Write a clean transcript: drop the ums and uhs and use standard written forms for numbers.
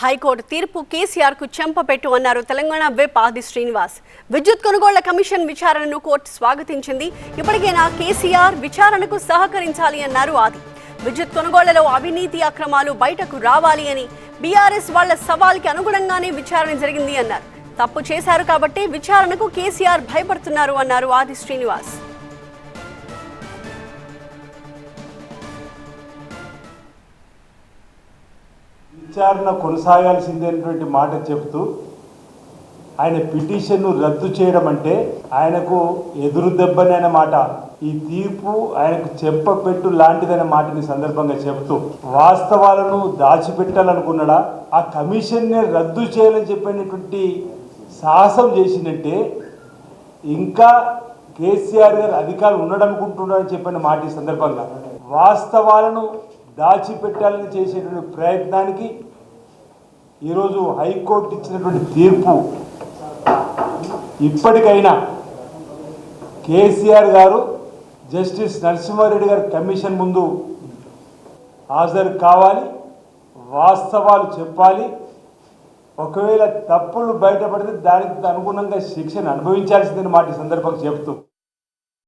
High court తీర్పు కేసీఆర్ కు చెంపపెట్టు అన్నారు తెలంగాణ విప్ ఆది శ్రీనివాస్. విద్యుత్ కొనుగోళ్ల కమిషన్ విచారణను కోర్టు స్వాగతించింది. ఇప్పటికైనా కేసీఆర్ విచారణకు సహకరించాలి అన్నారు ఆది. విద్యుత్ కొనుగోళ్లలో అవినీతి అక్రమాలు బయటకు రావాలి అని బీఆర్ఎస్ వాళ్ల సవాల్కి అనుగుణంగానే విచారణ జరిగింది అన్నారు. తప్పు చేశారు కాబట్టి విచారణకు కేసీఆర్ భయపడుతున్నారు అన్నారు ఆది శ్రీనివాస్. విచారణ కొనసాగాల్సిందేనటువంటి మాట చెబుతూ ఆయన పిటిషన్ను రద్దు చేయడం అంటే ఆయనకు ఎదురు దెబ్బనైన మాట, ఈ తీర్పు ఆయనకు చెంపపెట్టు లాంటిదైన మాటని సందర్భంగా చెబుతూ వాస్తవాలను దాచిపెట్టాలనుకున్నాడా, ఆ కమిషన్నే రద్దు చేయాలని చెప్పినటువంటి సాహసం చేసినట్టే ఇంకా కేసీఆర్ గారు అధికారులు ఉన్నాడనుకుంటున్నారని చెప్పిన మాట ఈ సందర్భంగా వాస్తవాలను దాచిపెట్టాలని చేసేటువంటి ప్రయత్నానికి ఈరోజు హైకోర్టు ఇచ్చినటువంటి తీర్పు ఇప్పటికైనా కేసీఆర్ గారు జస్టిస్ నరసింహారెడ్డి గారి కమిషన్ ముందు హాజరు కావాలి, వాస్తవాలు చెప్పాలి. ఒకవేళ తప్పులు బయటపడితే దానికి అనుగుణంగా శిక్షను అనుభవించాల్సిందని మాట ఈ సందర్భంగా చెబుతూ